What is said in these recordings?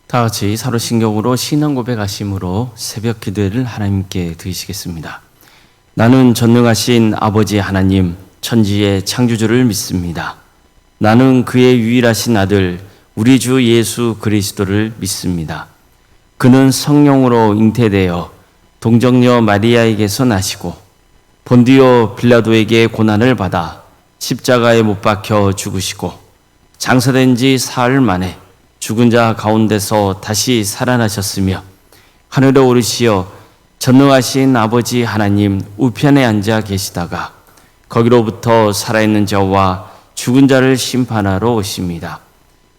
다 같이 사도신경으로 신앙 고백하심으로 새벽 기도를 하나님께 드리시겠습니다. 나는 전능하신 아버지 하나님, 천지의 창조주를 믿습니다. 나는 그의 유일하신 아들, 우리 주 예수 그리스도를 믿습니다. 그는 성령으로 잉태되어 동정녀 마리아에게서 나시고 본디오 빌라도에게 고난을 받아 십자가에 못 박혀 죽으시고 장사된 지 사흘 만에 죽은 자 가운데서 다시 살아나셨으며 하늘에 오르시어 전능하신 아버지 하나님 우편에 앉아 계시다가 거기로부터 살아있는 자와 죽은 자를 심판하러 오십니다.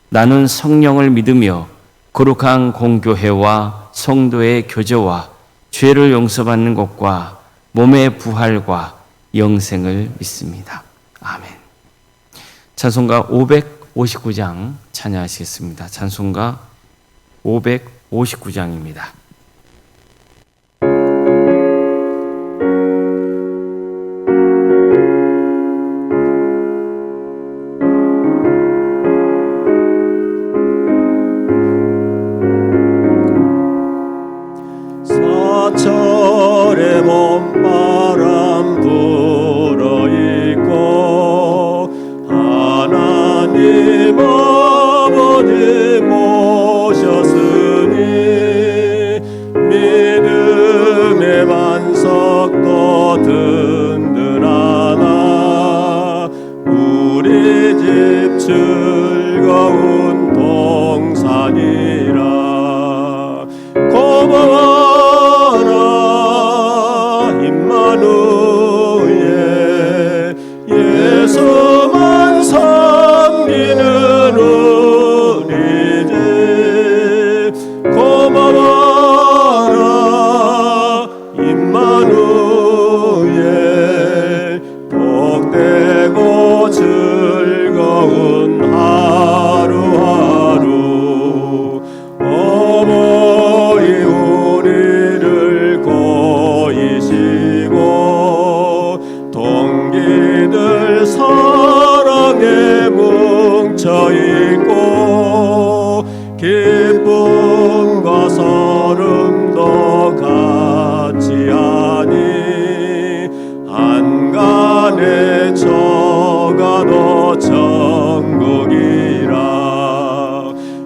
나는 성령을 믿으며 거룩한 공교회와 성도의 교제와 죄를 용서받는 것과 몸의 부활과 영생을 믿습니다. 아멘. 찬송가 559장 찬양하시겠습니다. 찬송가 559장입니다. 사철의 봄바람 불어있고 하나님 아버지 모셨으니 믿음의 반석도 든든하나 우리 집 즐거운 동산이라. 고마워라 임마누엘, 예수만 섬기는 우리 집. 고마워라 임마누엘, 복되고 즐거운 하루하루. 어머니 우리를 고이시고 동기들 사랑에 뭉쳐있고 기쁨과 서름도 같이 하니 한간에 저가도 천국이라.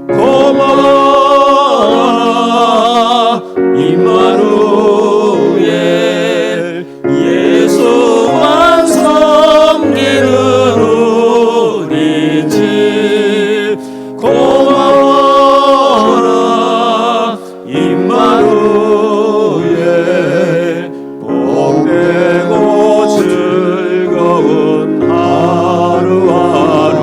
고마워라 임마누엘, 예수만 섬기는 우리 집. 고마워라 임마누엘, 복되고 즐거운 하루하루.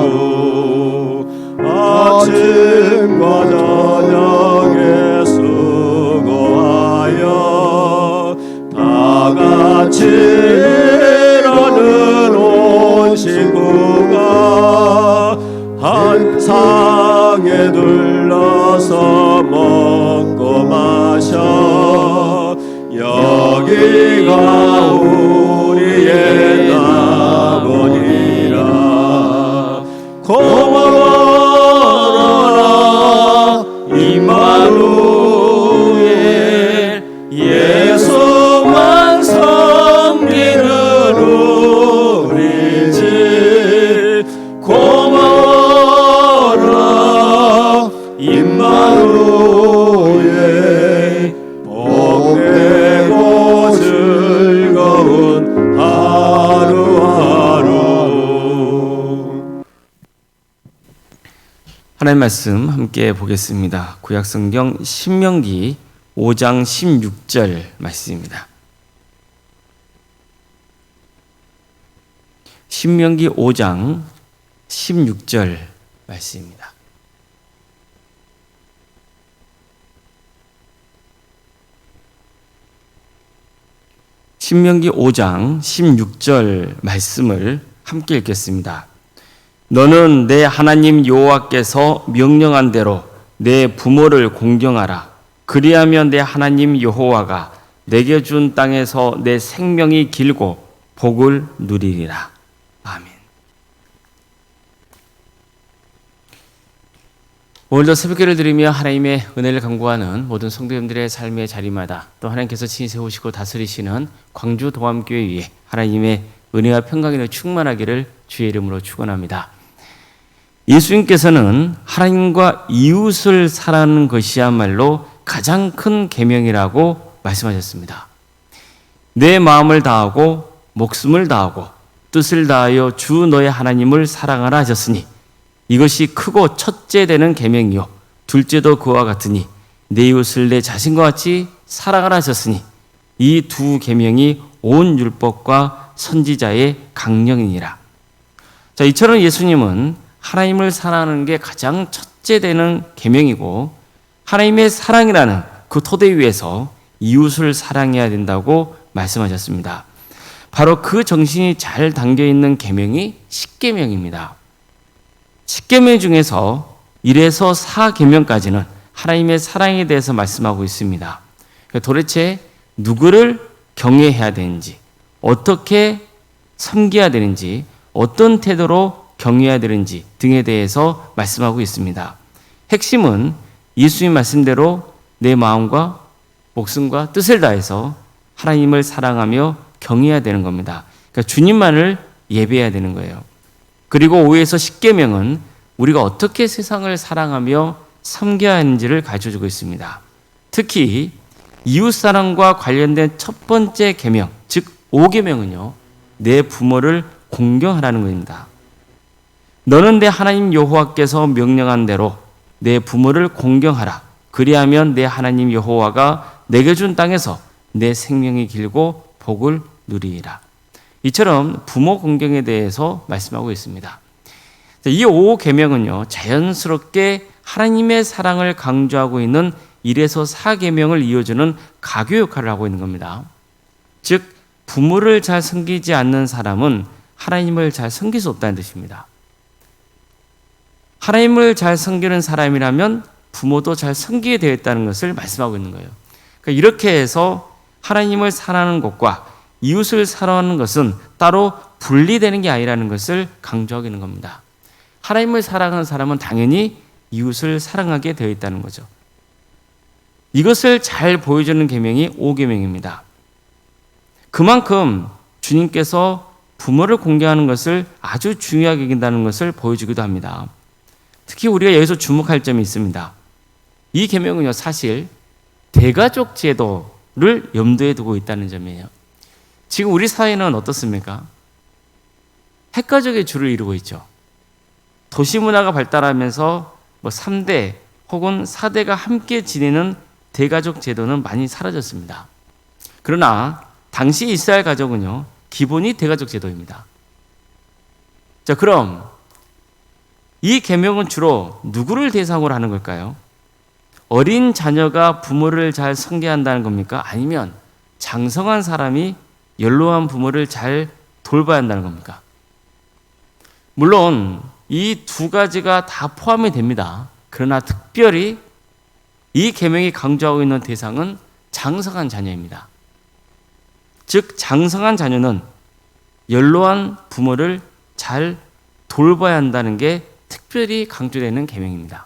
아침과 저녁에 수고하여 다 같이 일하는 온 식구가 한 상에 둘러서 먹고 마셔. 여기가 우리의 낙원이라. 고마워라 임마누엘, 예수만 섬기는 우리 집. 고마워라 임마누엘, 복되고 즐거운 하루하루. 하나님 말씀 함께 보겠습니다. 구약성경 신명기 5장 16절 말씀입니다. 신명기 5장 16절 말씀입니다. 신명기 5장 16절 말씀을 함께 읽겠습니다. 너는 내 하나님 여호와께서 명령한 대로 내 부모를 공경하라. 그리하면 내 하나님 여호와가 내게 준 땅에서 내 생명이 길고 복을 누리리라. 아멘. 오늘도 새벽기를 드리며 하나님의 은혜를 간구하는 모든 성도님들의 삶의 자리마다 또 하나님께서 친히 세우시고 다스리시는 광주 도암교회 위에 하나님의 은혜와 평강이 충만하기를 주의 이름으로 축원합니다. 예수님께서는 하나님과 이웃을 사랑하는 것이야말로 가장 큰 계명이라고 말씀하셨습니다. 내 마음을 다하고 목숨을 다하고 뜻을 다하여 주 너의 하나님을 사랑하라 하셨으니 이것이 크고 첫째 되는 계명이요 둘째도 그와 같으니 내 이웃을 내 자신과 같이 사랑하라 하셨으니 이 두 계명이 온 율법과 선지자의 강령이니라. 자, 이처럼 예수님은 하나님을 사랑하는 게 가장 첫째 되는 계명이고 하나님의 사랑이라는 그 토대 위에서 이웃을 사랑해야 된다고 말씀하셨습니다. 바로 그 정신이 잘 담겨 있는 계명이 십계명입니다. 십계명 중에서 1에서 4계명까지는 하나님의 사랑에 대해서 말씀하고 있습니다. 도대체 누구를 경외해야 되는지, 어떻게 섬겨야 되는지, 어떤 태도로 경외해야 되는지 등에 대해서 말씀하고 있습니다. 핵심은 예수님 말씀대로 내 마음과 목숨과 뜻을 다해서 하나님을 사랑하며 경외해야 되는 겁니다. 그러니까 주님만을 예배해야 되는 거예요. 그리고 5에서 10계명은 우리가 어떻게 세상을 사랑하며 섬겨야 하는지를 가르쳐주고 있습니다. 특히 이웃사랑과 관련된 첫 번째 계명, 즉 5계명은요. 내 부모를 공경하라는 겁니다. 너는 내 하나님 여호와께서 명령한 대로 내 부모를 공경하라. 그리하면 내 하나님 여호와가 내게 준 땅에서 내 생명이 길고 복을 누리리라. 이처럼 부모 공경에 대해서 말씀하고 있습니다. 이 5계명은요, 자연스럽게 하나님의 사랑을 강조하고 있는 1에서 4계명을 이어주는 가교 역할을 하고 있는 겁니다. 즉, 부모를 잘 섬기지 않는 사람은 하나님을 잘 섬길 수 없다는 뜻입니다. 하나님을 잘 섬기는 사람이라면 부모도 잘 섬기게 되어 있다는 것을 말씀하고 있는 거예요. 그러니까 이렇게 해서 하나님을 사랑하는 것과 이웃을 사랑하는 것은 따로 분리되는 게 아니라는 것을 강조하고 있는 겁니다. 하나님을 사랑하는 사람은 당연히 이웃을 사랑하게 되어 있다는 거죠. 이것을 잘 보여주는 계명이 5계명입니다. 그만큼 주님께서 부모를 공경하는 것을 아주 중요하게 여긴다는 것을 보여주기도 합니다. 특히 우리가 여기서 주목할 점이 있습니다. 이 계명은요, 사실 대가족 제도를 염두에 두고 있다는 점이에요. 지금 우리 사회는 어떻습니까? 핵가족의 주를 이루고 있죠. 도시 문화가 발달하면서 3대 혹은 4대가 함께 지내는 대가족 제도는 많이 사라졌습니다. 그러나 당시 이스라엘 가족은요, 기본이 대가족 제도입니다. 자, 그럼 이 계명은 주로 누구를 대상으로 하는 걸까요? 어린 자녀가 부모를 잘 섬겨한다는 겁니까? 아니면 장성한 사람이 연로한 부모를 잘 돌봐야 한다는 겁니까? 물론 이 두 가지가 다 포함이 됩니다. 그러나 특별히 이 계명이 강조하고 있는 대상은 장성한 자녀입니다. 즉 장성한 자녀는 연로한 부모를 잘 돌봐야 한다는 게 특별히 강조되는 계명입니다.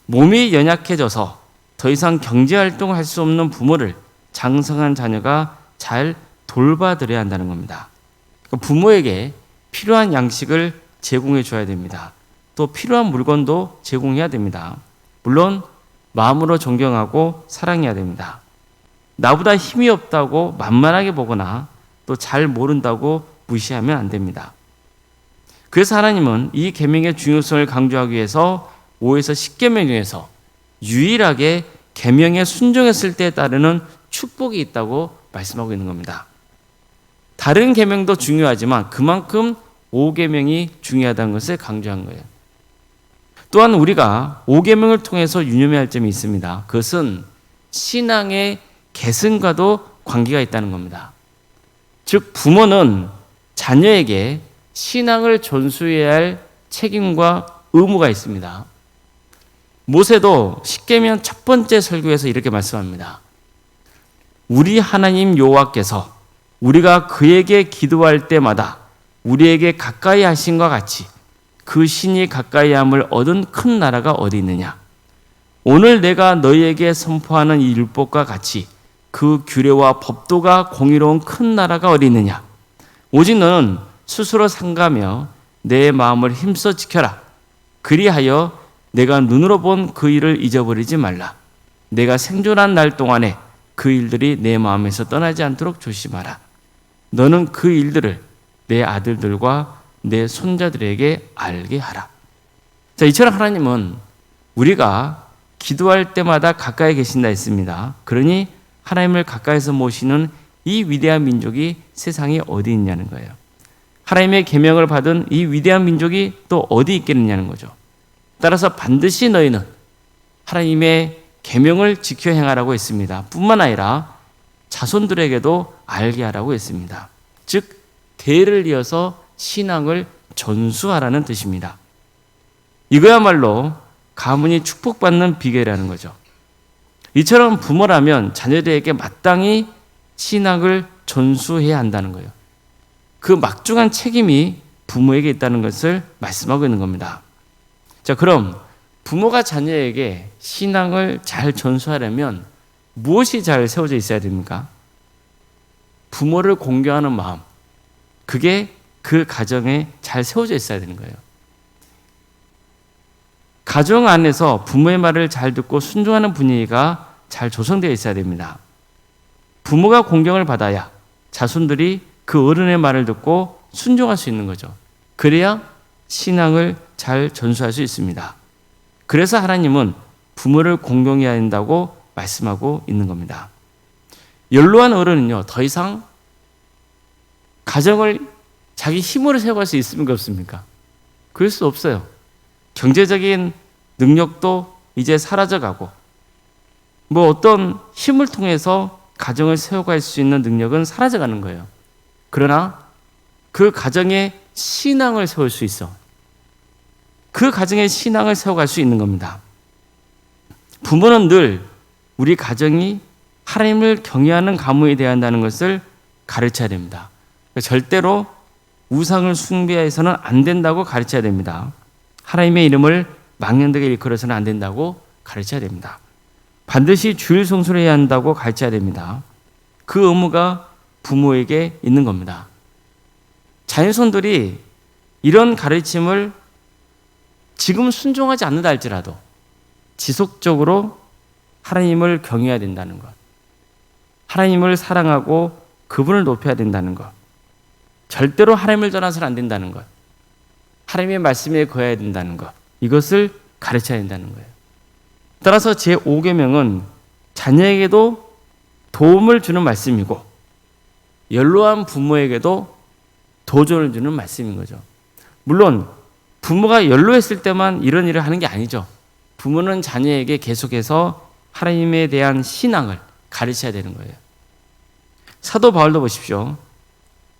몸이 연약해져서 더 이상 경제활동을 할 수 없는 부모를 장성한 자녀가 잘 돌봐드려야 한다는 겁니다. 부모에게 필요한 양식을 제공해 줘야 됩니다. 또 필요한 물건도 제공해야 됩니다. 물론 마음으로 존경하고 사랑해야 됩니다. 나보다 힘이 없다고 만만하게 보거나 또 잘 모른다고 무시하면 안 됩니다. 그래서 하나님은 이 계명의 중요성을 강조하기 위해서 5에서 10계명 중에서 유일하게 계명에 순종했을 때 따르는 축복이 있다고 말씀하고 있는 겁니다. 다른 계명도 중요하지만 그만큼 5계명이 중요하다는 것을 강조한 거예요. 또한 우리가 5계명을 통해서 유념해야 할 점이 있습니다. 그것은 신앙의 계승과도 관계가 있다는 겁니다. 즉 부모는 자녀에게 신앙을 전수해야 할 책임과 의무가 있습니다. 모세도 십계명 첫 번째 설교에서 이렇게 말씀합니다. 우리 하나님 여호와께서 우리가 그에게 기도할 때마다 우리에게 가까이 하신 것 같이 그 신이 가까이함을 얻은 큰 나라가 어디 있느냐? 오늘 내가 너희에게 선포하는 이 율법과 같이 그 규례와 법도가 공의로운 큰 나라가 어디 있느냐? 오직 너는 스스로 삼가며 내 마음을 힘써 지켜라. 그리하여 내가 눈으로 본 그 일을 잊어버리지 말라. 내가 생존한 날 동안에 그 일들이 내 마음에서 떠나지 않도록 조심하라. 너는 그 일들을 내 아들들과 내 손자들에게 알게 하라. 자, 이처럼 하나님은 우리가 기도할 때마다 가까이 계신다 했습니다. 그러니 하나님을 가까이서 모시는 이 위대한 민족이 세상에 어디 있냐는 거예요. 하나님의 계명을 받은 이 위대한 민족이 또 어디 있겠느냐는 거죠. 따라서 반드시 너희는 하나님의 계명을 지켜 행하라고 했습니다. 뿐만 아니라 자손들에게도 알게 하라고 했습니다. 즉 대를 이어서 신앙을 전수하라는 뜻입니다. 이거야말로 가문이 축복받는 비결이라는 거죠. 이처럼 부모라면 자녀들에게 마땅히 신앙을 전수해야 한다는 거예요. 그 막중한 책임이 부모에게 있다는 것을 말씀하고 있는 겁니다. 자, 그럼 부모가 자녀에게 신앙을 잘 전수하려면 무엇이 잘 세워져 있어야 됩니까? 부모를 공경하는 마음, 그게 그 가정에 잘 세워져 있어야 되는 거예요. 가정 안에서 부모의 말을 잘 듣고 순종하는 분위기가 잘 조성되어 있어야 됩니다. 부모가 공경을 받아야 자손들이 그 어른의 말을 듣고 순종할 수 있는 거죠. 그래야 신앙을 잘 전수할 수 있습니다. 그래서 하나님은 부모를 공경해야 한다고 말씀하고 있는 겁니다. 연로한 어른은요, 더 이상 가정을 자기 힘으로 세워갈 수 있습니까, 없습니까? 그럴 수 없어요. 경제적인 능력도 이제 사라져가고, 뭐 어떤 힘을 통해서 가정을 세워갈 수 있는 능력은 사라져가는 거예요. 그러나 그 가정에 신앙을 세울 수 있어. 그 가정에 신앙을 세워갈 수 있는 겁니다. 부모는 늘 우리 가정이 하나님을 경외하는 가문이 되어야 한다는 것을 가르쳐야 됩니다. 절대로 우상을 숭배해서는 안 된다고 가르쳐야 됩니다. 하나님의 이름을 망령되게 일컬어서는 안 된다고 가르쳐야 됩니다. 반드시 주일 성수를 해야 한다고 가르쳐야 됩니다. 그 의무가 부모에게 있는 겁니다. 자녀손들이 이런 가르침을 지금 순종하지 않는다 할지라도 지속적으로 하나님을 경외해야 된다는 것, 하나님을 사랑하고 그분을 높여야 된다는 것, 절대로 하나님을 떠나서는 안 된다는 것, 하나님의 말씀에 거해야 된다는 것, 이것을 가르쳐야 된다는 거예요. 따라서 제5계명은 자녀에게도 도움을 주는 말씀이고 연로한 부모에게도 도전을 주는 말씀인 거죠. 물론 부모가 연로했을 때만 이런 일을 하는 게 아니죠. 부모는 자녀에게 계속해서 하나님에 대한 신앙을 가르쳐야 되는 거예요. 사도 바울도 보십시오.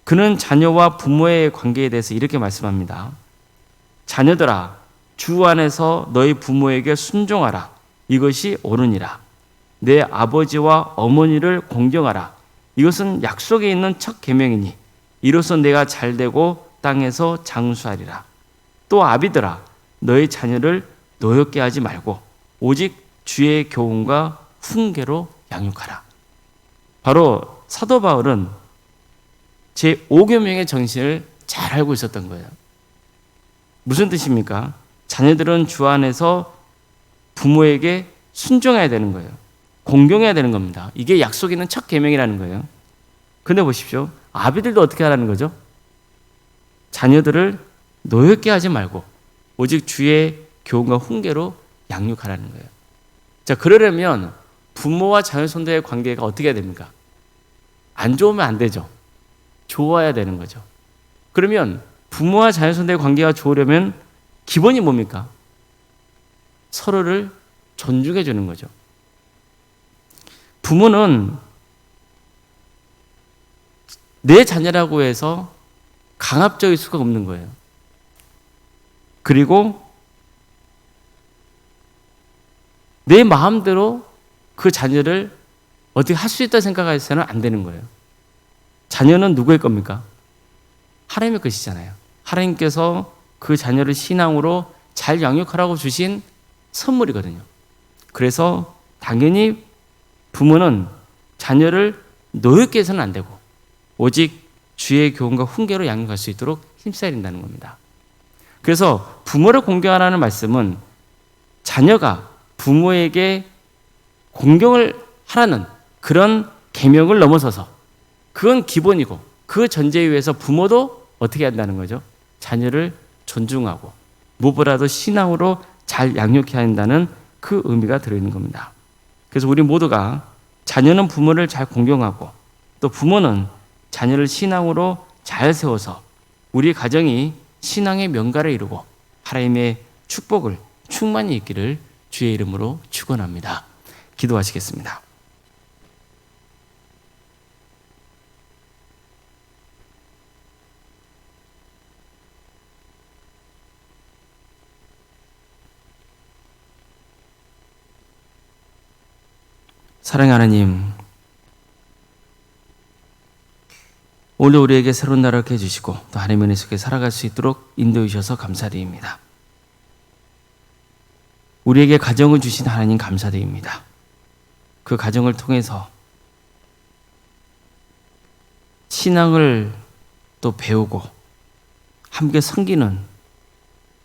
그는 자녀와 부모의 관계에 대해서 이렇게 말씀합니다. 자녀들아, 주 안에서 너희 부모에게 순종하라. 이것이 옳으니라. 내 아버지와 어머니를 공경하라. 이것은 약속에 있는 첫 계명이니 이로써 내가 잘되고 땅에서 장수하리라. 또 아비들아, 너희 자녀를 노엽게 하지 말고 오직 주의 교훈과 훈계로 양육하라. 바로 사도 바울은 제5계명의 정신을 잘 알고 있었던 거예요. 무슨 뜻입니까? 자녀들은 주 안에서 부모에게 순종해야 되는 거예요. 공경해야 되는 겁니다. 이게 약속에 있는 첫 계명이라는 거예요. 근데 보십시오. 아비들도 어떻게 하라는 거죠? 자녀들을 노엽게 하지 말고 오직 주의 교훈과 훈계로 양육하라는 거예요. 자, 그러려면 부모와 자녀 손자의 관계가 어떻게 해야 됩니까? 안 좋으면 안 되죠. 좋아야 되는 거죠. 그러면 부모와 자녀 손자의 관계가 좋으려면 기본이 뭡니까? 서로를 존중해 주는 거죠. 부모는 내 자녀라고 해서 강압적일 수가 없는 거예요. 그리고 내 마음대로 그 자녀를 어떻게 할 수 있다 생각해서는 안 되는 거예요. 자녀는 누구의 겁니까? 하나님의 것이잖아요. 하나님께서 그 자녀를 신앙으로 잘 양육하라고 주신 선물이거든요. 그래서 당연히 부모는 자녀를 노엽게 해서는 안 되고 오직 주의 교훈과 훈계로 양육할 수 있도록 힘써야 된다는 겁니다. 그래서 부모를 공경하라는 말씀은 자녀가 부모에게 공경을 하라는 그런 계명을 넘어서서 그건 기본이고 그 전제에 의해서 부모도 어떻게 한다는 거죠? 자녀를 존중하고 무엇보다도 신앙으로 잘 양육해야 한다는 그 의미가 들어있는 겁니다. 그래서 우리 모두가 자녀는 부모를 잘 공경하고 또 부모는 자녀를 신앙으로 잘 세워서 우리 가정이 신앙의 명가를 이루고 하나님의 축복을 충만히 있기를 주의 이름으로 축원합니다. 기도하시겠습니다. 사랑의 하나님, 오늘 우리에게 새로운 날을 해주시고 또 하나님의 은혜 속에 살아갈 수 있도록 인도해 주셔서 감사드립니다. 우리에게 가정을 주신 하나님 감사드립니다. 그 가정을 통해서 신앙을 또 배우고 함께 섬기는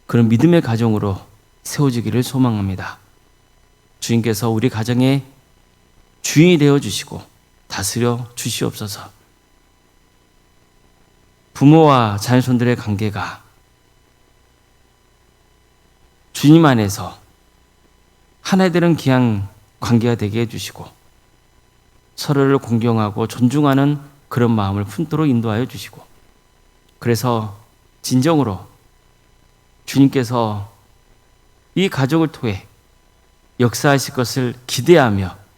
그런 믿음의 가정으로 세워지기를 소망합니다. 주님께서 우리 가정에 주인이 되어 주시고 다스려 주시옵소서. 부모와 자녀손들의 관계가 주님 안에서 하나에 되는 귀한 관계가 되게 해주시고 서로를 공경하고 존중하는 그런 마음을 품도록 인도하여 주시고 그래서 진정으로 주님께서 이 가족을 통해 역사하실 것을 기대하며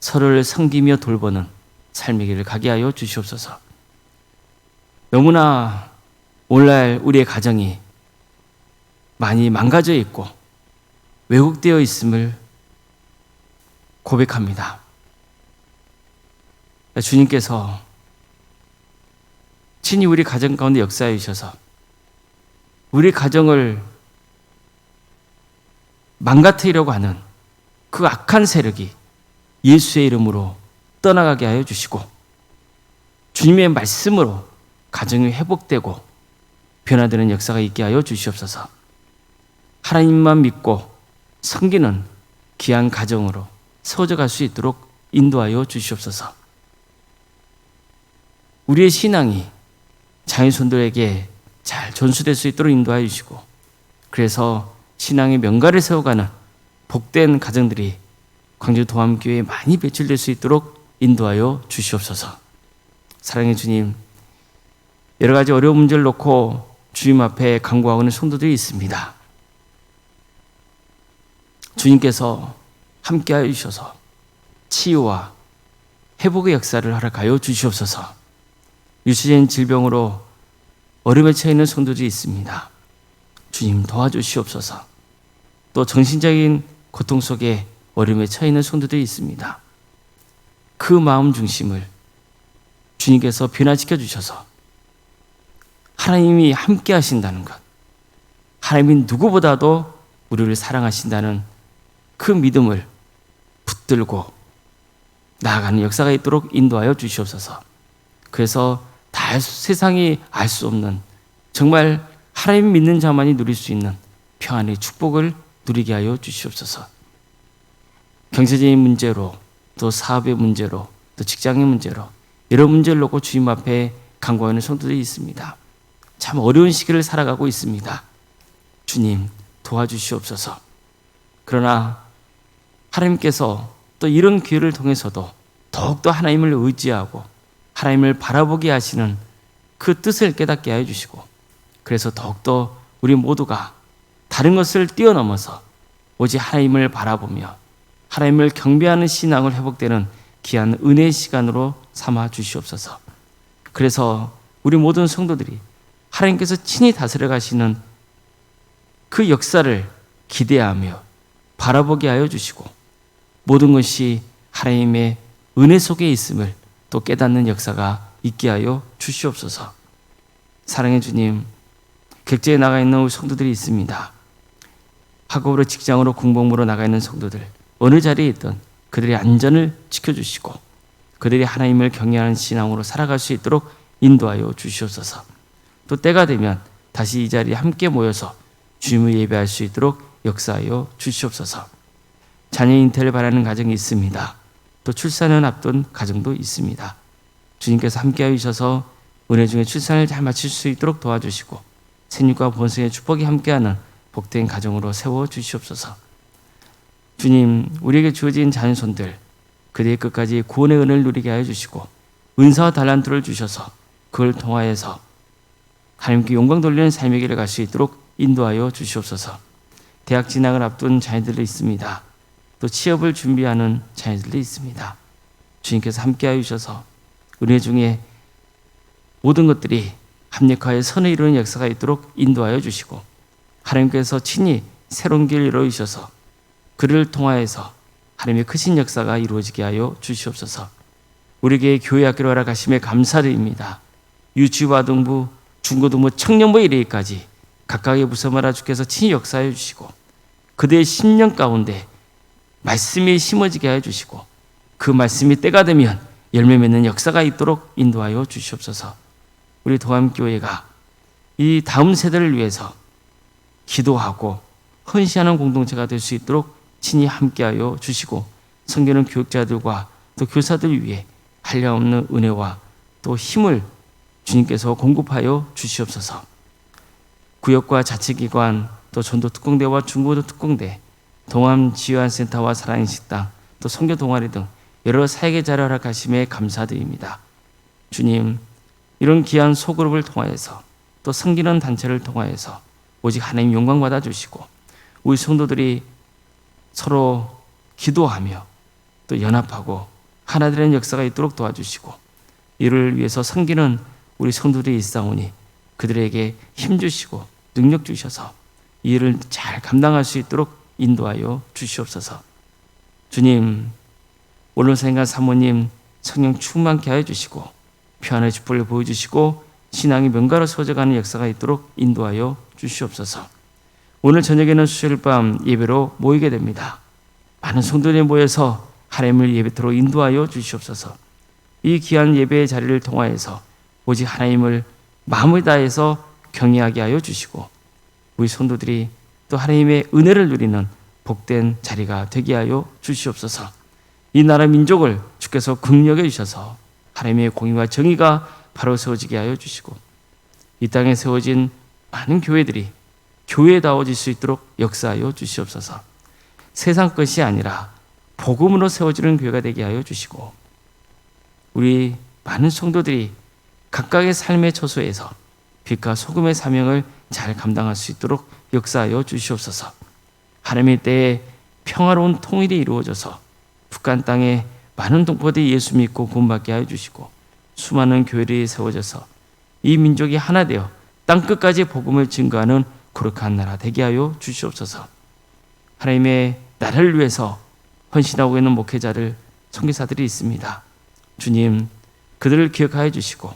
서로를 섬기며 돌보는 삶의 길을 가게 하여 주시옵소서. 너무나 오늘날 우리의 가정이 많이 망가져 있고 왜곡되어 있음을 고백합니다. 주님께서 친히 우리 가정 가운데 역사해 주셔서 우리 가정을 망가뜨리려고 하는 그 악한 세력이 예수의 이름으로 떠나가게 하여 주시고 주님의 말씀으로 가정이 회복되고 변화되는 역사가 있게 하여 주시옵소서. 하나님만 믿고 섬기는 귀한 가정으로 세워져 갈 수 있도록 인도하여 주시옵소서. 우리의 신앙이 자녀손들에게 잘 전수될 수 있도록 인도하여 주시고 그래서 신앙의 명가를 세워가는 복된 가정들이 광주 도암교회에 많이 배출될 수 있도록 인도하여 주시옵소서. 사랑의 주님, 여러 가지 어려운 문제를 놓고 주님 앞에 간구하고 있는 성도들이 있습니다. 주님께서 함께하여 주셔서 치유와 회복의 역사를 허락하여 주시옵소서. 유시된 질병으로 어려움에 처해 있는 성도들이 있습니다. 주님 도와주시옵소서. 또 정신적인 고통 속에 어려움에 처해 있는 성도들이 있습니다. 그 마음 중심을 주님께서 변화시켜 주셔서 하나님이 함께 하신다는 것, 하나님이 누구보다도 우리를 사랑하신다는 그 믿음을 붙들고 나아가는 역사가 있도록 인도하여 주시옵소서. 그래서 세상이 알 수 없는 정말 하나님 믿는 자만이 누릴 수 있는 평안의 축복을 누리게 하여 주시옵소서. 경제적인 문제로 또 사업의 문제로 또 직장의 문제로 여러 문제를 놓고 주님 앞에 간구하는 성도들이 있습니다. 참 어려운 시기를 살아가고 있습니다. 주님 도와주시옵소서. 그러나 하나님께서 또 이런 기회를 통해서도 더욱더 하나님을 의지하고 하나님을 바라보게 하시는 그 뜻을 깨닫게 하여 주시고 그래서 더욱더 우리 모두가 다른 것을 뛰어넘어서 오직 하나님을 바라보며 하나님을 경배하는 신앙을 회복되는 귀한 은혜의 시간으로 삼아 주시옵소서. 그래서 우리 모든 성도들이 하나님께서 친히 다스려 가시는 그 역사를 기대하며 바라보게 하여 주시고 모든 것이 하나님의 은혜 속에 있음을 또 깨닫는 역사가 있게 하여 주시옵소서. 사랑의 주님, 객지에 나가 있는 우리 성도들이 있습니다. 학업으로 직장으로 공복무로 나가 있는 성도들, 어느 자리에 있든 그들의 안전을 지켜주시고 그들이 하나님을 경외하는 신앙으로 살아갈 수 있도록 인도하여 주시옵소서. 또 때가 되면 다시 이 자리에 함께 모여서 주님을 예배할 수 있도록 역사하여 주시옵소서. 자녀 잉태를 바라는 가정이 있습니다. 또 출산을 앞둔 가정도 있습니다. 주님께서 함께하여 주셔서 은혜 중에 출산을 잘 마칠 수 있도록 도와주시고 생육과 번성의 축복이 함께하는 복된 가정으로 세워 주시옵소서. 주님, 우리에게 주어진 자녀손들 그들의 끝까지 구원의 은혜를 누리게 하여 주시고 은사와 달란트를 주셔서 그걸 통하여서 하나님께 영광 돌리는 삶의 길을 갈 수 있도록 인도하여 주시옵소서. 대학 진학을 앞둔 자녀들이 있습니다. 또 취업을 준비하는 자녀들이 있습니다. 주님께서 함께하여 주셔서 은혜 중에 모든 것들이 합력하여 선을 이루는 역사가 있도록 인도하여 주시고 하나님께서 친히 새로운 길을 이루어주셔서 그를 통하여서 하나님의 크신 역사가 이루어지게 하여 주시옵소서. 우리에게 교회 학교를 허락하심에 감사드립니다. 유치부, 등부, 중고등부, 청년부에 이르기까지 각각의 부서마다 주께서 친히 역사해 주시고 그들의 심령 가운데 말씀이 심어지게 하여 주시고 그 말씀이 때가 되면 열매 맺는 역사가 있도록 인도하여 주시옵소서. 우리 도암교회가 이 다음 세대를 위해서 기도하고 헌신하는 공동체가 될 수 있도록 친히 함께하여 주시고 섬기는 교육자들과 또 교사들 위해 한량없는 은혜와 또 힘을 주님께서 공급하여 주시옵소서. 구역과 자치기관 또 전도특공대와 중고도 특공대, 동암지원센터와 사랑의 식당, 또 선교 동아리 등 여러 사역의 자를 허락하심에 감사드립니다. 주님, 이런 귀한 소그룹을 통하여서 또 섬기는 단체를 통하여서 오직 하나님 영광 받아 주시고 우리 성도들이 서로 기도하며 또 연합하고 하나 되는 역사가 있도록 도와주시고 이를 위해서 섬기는 우리 성도들이 있사오니 그들에게 힘 주시고 능력 주셔서 이 일을 잘 감당할 수 있도록 인도하여 주시옵소서. 주님, 원로사님과 사모님 성령 충만케 하여 주시고 평안의 축복을 보여주시고 신앙이 명가로 세워져가는 역사가 있도록 인도하여 주시옵소서. 오늘 저녁에는 수요일 밤 예배로 모이게 됩니다. 많은 성도들이 모여서 하나님을 예배토록 인도하여 주시옵소서. 이 귀한 예배의 자리를 통하여서 오직 하나님을 마음을 다해서 경외하게 하여 주시고 우리 성도들이 또 하나님의 은혜를 누리는 복된 자리가 되게 하여 주시옵소서. 이 나라 민족을 주께서 긍휼히 주셔서 하나님의 공의와 정의가 바로 세워지게 하여 주시고 이 땅에 세워진 많은 교회들이 교회다워질 수 있도록 역사하여 주시옵소서. 세상 것이 아니라 복음으로 세워지는 교회가 되게 하여 주시고 우리 많은 성도들이 각각의 삶의 처소에서 빛과 소금의 사명을 잘 감당할 수 있도록 역사하여 주시옵소서. 하나님의 때에 평화로운 통일이 이루어져서 북한 땅에 많은 동포들이 예수 믿고 구원받게 하여 주시고 수많은 교회들이 세워져서 이 민족이 하나 되어 땅끝까지 복음을 증거하는 거룩한 나라 되게 하여 주시옵소서. 하나님의 나라를 위해서 헌신하고 있는 목회자를 선교사들이 있습니다. 주님, 그들을 기억하여 주시고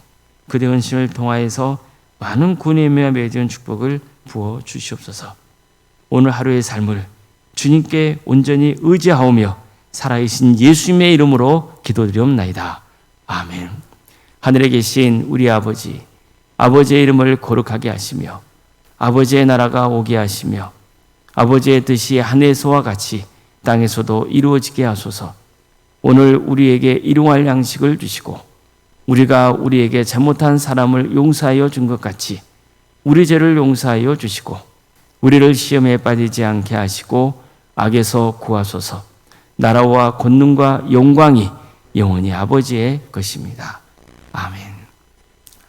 그들의 헌신을 통하여서 많은 구원의 의미와 맺은 축복을 부어 주시옵소서. 오늘 하루의 삶을 주님께 온전히 의지하오며 살아계신 예수님의 이름으로 기도드리옵나이다. 아멘. 하늘에 계신 우리 아버지, 아버지의 이름을 거룩하게 하시며 아버지의 나라가 오게 하시며 아버지의 뜻이 하늘에서와 같이 땅에서도 이루어지게 하소서. 오늘 우리에게 일용할 양식을 주시고 우리가 우리에게 잘못한 사람을 용서하여 준 것 같이 우리 죄를 용서하여 주시고 우리를 시험에 빠지지 않게 하시고 악에서 구하소서. 나라와 권능과 영광이 영원히 아버지의 것입니다. 아멘.